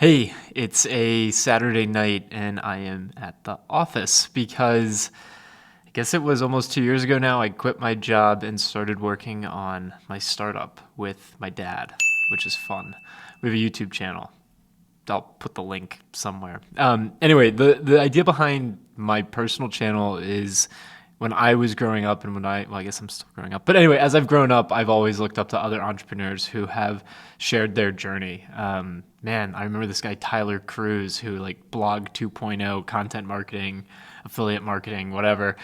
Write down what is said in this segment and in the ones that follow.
Hey, it's a Saturday night and I am at the office because I guess it was almost 2 years ago now. I quit my job and started working on my startup with my dad, which is fun. We have a YouTube channel. I'll put the link somewhere. Anyway, the idea behind my personal channel is when I was growing up and well, I guess I'm still growing up. But anyway, as I've grown up, I've always looked up to other entrepreneurs who have shared their journey. Man, I remember this guy, Tyler Cruz, who like blog 2.0, content marketing, affiliate marketing, whatever,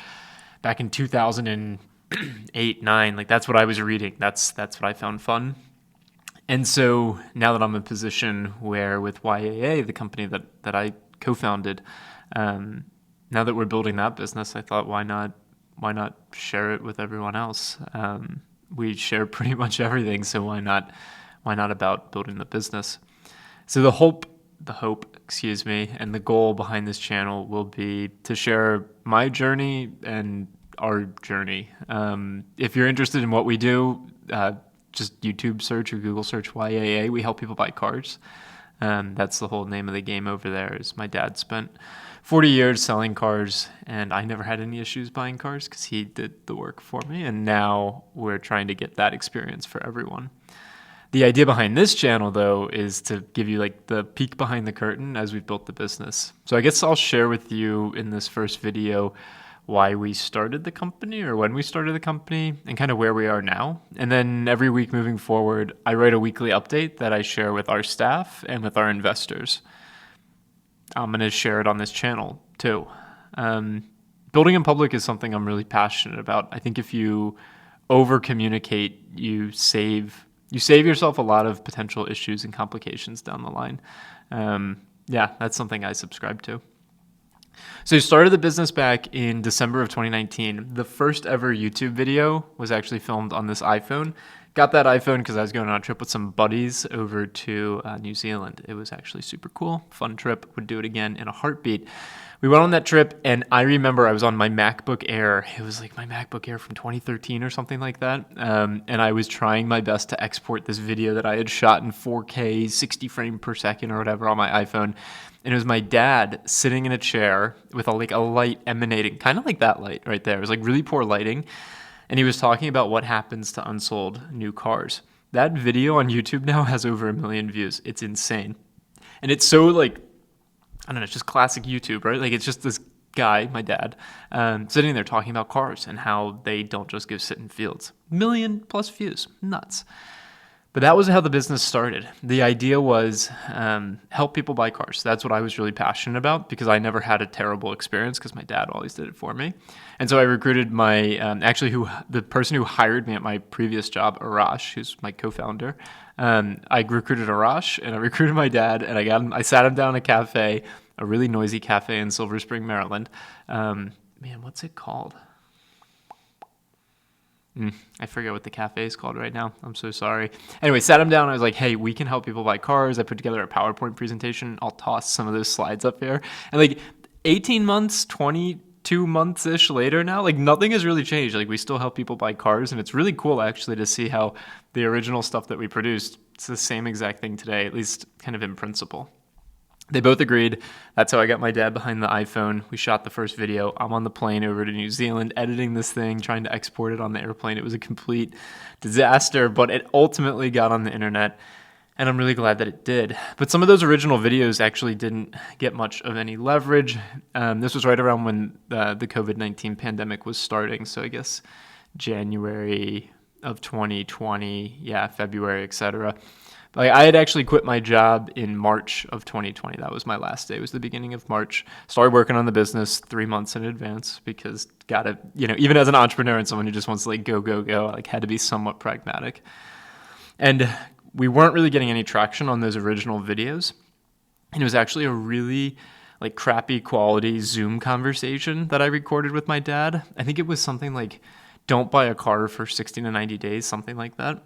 back in 2008, 9, like that's what I was reading. That's what I found fun. And so now that I'm in a position where with YAA, the company that I co-founded, now that we're building that business, I thought, why not share it with everyone else? We share pretty much everything, so why not about building the business? So the hope, excuse me, and the goal behind this channel will be to share my journey and our journey. If you're interested in what we do, just YouTube search or Google search YAA. We help people buy cars. That's the whole name of the game over there. Is my dad spent 40 years selling cars, and I never had any issues buying cars because he did the work for me. And now we're trying to get that experience for everyone. The idea behind this channel, though, is to give you like the peek behind the curtain as we've built the business. So I guess I'll share with you in this first video why we started the company or when we started the company and kind of where we are now. And then every week moving forward, I write a weekly update that I share with our staff and with our investors. I'm going to share it on this channel too. Building in public is something I'm really passionate about. I think if you over communicate, you save yourself a lot of potential issues and complications down the line. That's something I subscribe to. So I started the business back in December of 2019. The first ever YouTube video was actually filmed on this iPhone. Got that iPhone because I was going on a trip with some buddies over to New Zealand. It was actually super cool, fun trip. Would do it again in a heartbeat. We went on that trip, and I remember I was on my MacBook Air. It was like my MacBook Air from 2013 or something like that. And I was trying my best to export this video that I had shot in 4K, 60 frames per second or whatever on my iPhone. And it was my dad sitting in a chair with a light emanating, kind of like that light right there. It was like really poor lighting. And he was talking about what happens to unsold new cars. That video on YouTube now has over 1 million views. It's insane. And it's so like, I don't know, it's just classic YouTube, right? Like it's just this guy, my dad, sitting there talking about cars and how they don't just give sit in fields. 1 million plus views. Nuts. But that was how the business started. The idea was help people buy cars. That's what I was really passionate about because I never had a terrible experience because my dad always did it for me. And so I recruited the person who hired me at my previous job, Arash, who's my co-founder. I recruited Arash and I recruited my dad, and I sat him down in a cafe, a really noisy cafe in Silver Spring, Maryland. What's it called? I forget what the cafe is called right now. I'm so sorry. Anyway, sat him down. I was like, hey, we can help people buy cars. I put together a PowerPoint presentation. I'll toss some of those slides up here. And like 18 months, 22 months-ish later now, like nothing has really changed. Like we still help people buy cars. And it's really cool actually to see how the original stuff that we produced, it's the same exact thing today, at least kind of in principle. They both agreed. That's how I got my dad behind the iPhone. We shot the first video. I'm on the plane over to New Zealand, editing this thing, trying to export it on the airplane. It was a complete disaster, but it ultimately got on the internet, and I'm really glad that it did. But some of those original videos actually didn't get much of any leverage. This was right around when the COVID-19 pandemic was starting, so I guess January of 2020, February, etc. Like I had actually quit my job in March of 2020. That was my last day. It was the beginning of March. Started working on the business 3 months in advance because even as an entrepreneur and someone who just wants to like go, like had to be somewhat pragmatic. And we weren't really getting any traction on those original videos. And it was actually a really like crappy quality Zoom conversation that I recorded with my dad. I think it was something like, don't buy a car for 60 to 90 days, something like that.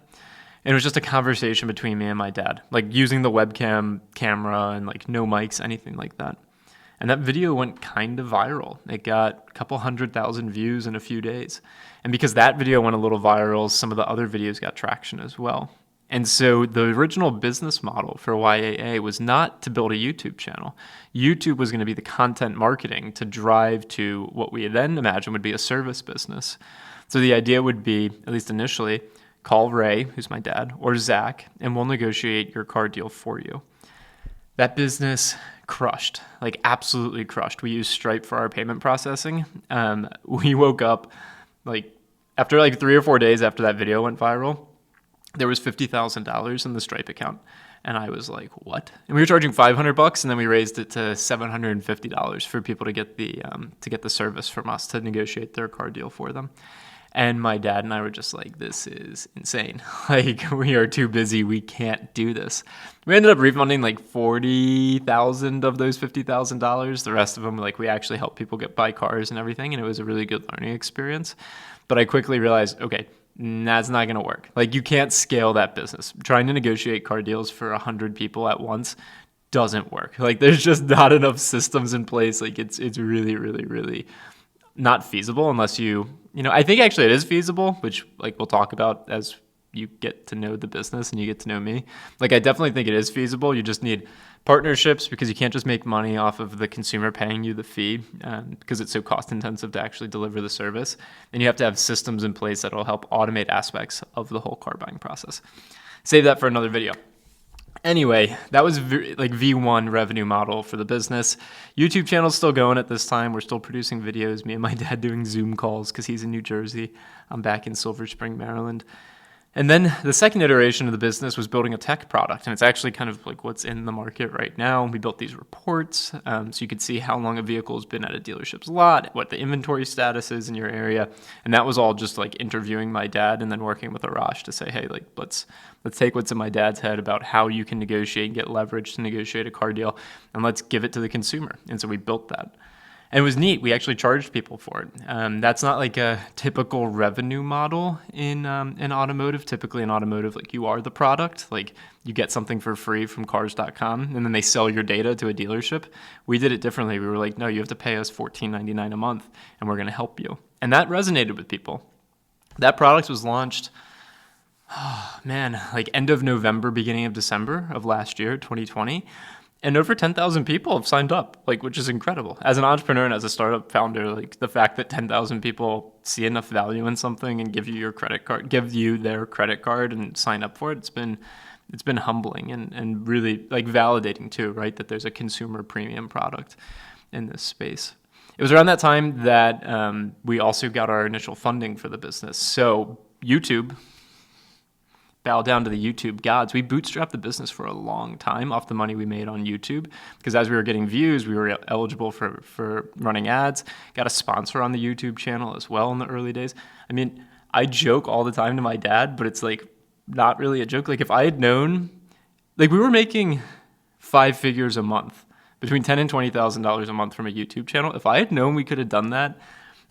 And it was just a conversation between me and my dad, like using the webcam camera and like no mics, anything like that. And that video went kind of viral. It got a couple 100,000 views in a few days. And because that video went a little viral, some of the other videos got traction as well. And so the original business model for YAA was not to build a YouTube channel. YouTube was going to be the content marketing to drive to what we then imagined would be a service business. So the idea would be, at least initially, call Ray, who's my dad, or Zach, and we'll negotiate your car deal for you. That business crushed, like absolutely crushed. We used Stripe for our payment processing. We woke up like after like 3 or 4 days after that video went viral, there was $50,000 in the Stripe account. And I was like, what? And we were charging $500, and then we raised it to $750 for people to get the service from us to negotiate their car deal for them. And my dad and I were just like, this is insane. Like, we are too busy. We can't do this. We ended up refunding like $40,000 of those $50,000. The rest of them, like, we actually helped people buy cars and everything. And it was a really good learning experience. But I quickly realized, okay, that's not going to work. Like, you can't scale that business. Trying to negotiate car deals for 100 people at once doesn't work. Like, there's just not enough systems in place. Like, it's really, really, really not feasible unless I think actually it is feasible, which like we'll talk about as you get to know the business and you get to know me. Like, I definitely think it is feasible. You just need partnerships because you can't just make money off of the consumer paying you the fee because it's so cost intensive to actually deliver the service. And you have to have systems in place that will help automate aspects of the whole car buying process. Save that for another video. Anyway, that was like V1 revenue model for the business. YouTube channel's still going at this time. We're still producing videos. Me and my dad doing Zoom calls because he's in New Jersey. I'm back in Silver Spring, Maryland. And then the second iteration of the business was building a tech product. And it's actually kind of like what's in the market right now. We built these reports so you could see how long a vehicle has been at a dealership's lot, what the inventory status is in your area. And that was all just like interviewing my dad and then working with Arash to say, hey, like let's take what's in my dad's head about how you can negotiate and get leverage to negotiate a car deal, and let's give it to the consumer. And so we built that. And it was neat. We actually charged people for it. That's not like a typical revenue model in automotive. Typically in automotive, like you are the product. Like you get something for free from cars.com and then they sell your data to a dealership. We did it differently. We were like, no, you have to pay us $14.99 a month and we're going to help you. And that resonated with people. That product was launched, like end of November, beginning of December of last year, 2020. And over 10,000 people have signed up, like, which is incredible. As an entrepreneur and as a startup founder, like the fact that 10,000 people see enough value in something and give you their credit card and sign up for it, it's been humbling and really like validating too, right? That there's a consumer premium product in this space. It was around that time that we also got our initial funding for the business. So YouTube, bow down to the YouTube gods. We bootstrapped the business for a long time off the money we made on YouTube because as we were getting views, we were eligible for running ads, got a sponsor on the YouTube channel as well in the early days. I mean, I joke all the time to my dad, but it's like not really a joke. Like if I had known, like we were making 5 figures a month, between $10,000 and $20,000 a month from a YouTube channel. If I had known we could have done that,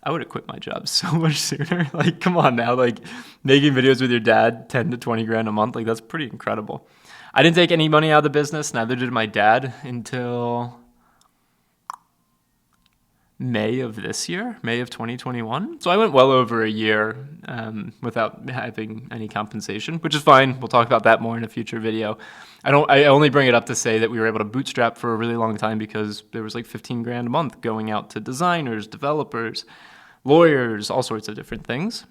I would have quit my job so much sooner. Like, come on now, like making videos with your dad, 10 to 20 grand a month, like that's pretty incredible. I didn't take any money out of the business, neither did my dad until May of this year, May of 2021. So I went well over a year without having any compensation, which is fine. We'll talk about that more in a future video. I only bring it up to say that we were able to bootstrap for a really long time because there was like 15 grand a month going out to designers, developers, lawyers, all sorts of different things.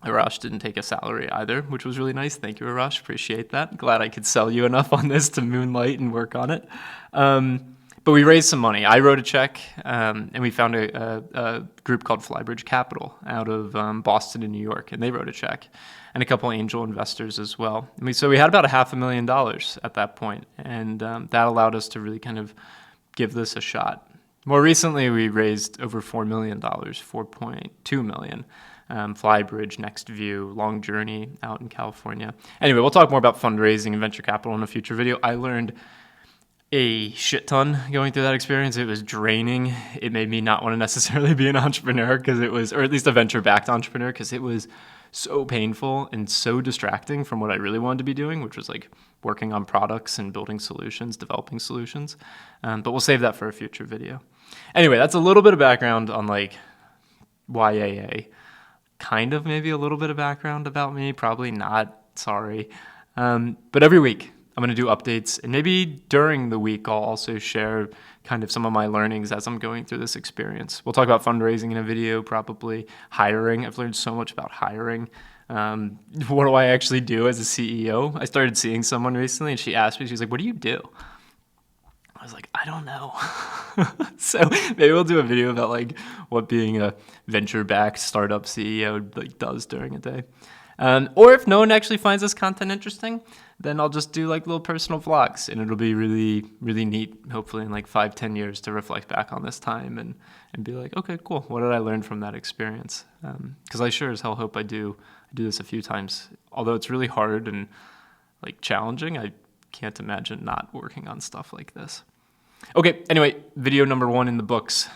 Arash didn't take a salary either, which was really nice. Thank you, Arash. Appreciate that. Glad I could sell you enough on this to moonlight and work on it. But we raised some money. I wrote a check, and we found a group called Flybridge Capital out of Boston and New York, and they wrote a check, and a couple of angel investors as well. So we had about $500,000 at that point, and that allowed us to really kind of give this a shot. More recently, we raised over $4 million, $4.2 million. Flybridge, Next View, Long Journey out in California. Anyway, we'll talk more about fundraising and venture capital in a future video. I learned a shit ton going through that experience. It was draining. It made me not want to necessarily be an entrepreneur because it was, or at least a venture-backed entrepreneur, because it was so painful and so distracting from what I really wanted to be doing, which was like working on products and building solutions, developing solutions. But we'll save that for a future video. Anyway, that's a little bit of background on like YAA. Kind of maybe a little bit of background about me. Probably not. Sorry. But every week, I'm going to do updates, and maybe during the week, I'll also share kind of some of my learnings as I'm going through this experience. We'll talk about fundraising in a video, probably hiring. I've learned so much about hiring. What do I actually do as a CEO? I started seeing someone recently, and she asked me, she was like, "What do you do?" I was like, I don't know. So maybe we'll do a video about like what being a venture-backed startup CEO like does during a day. Or if no one actually finds this content interesting, then I'll just do like little personal vlogs, and it'll be really, really neat, hopefully in like 5, 10 years to reflect back on this time and be like, okay, cool. What did I learn from that experience? Because I sure as hell hope I do this a few times. Although it's really hard and like challenging, I can't imagine not working on stuff like this. Okay, anyway, video number 1 in the books.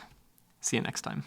See you next time.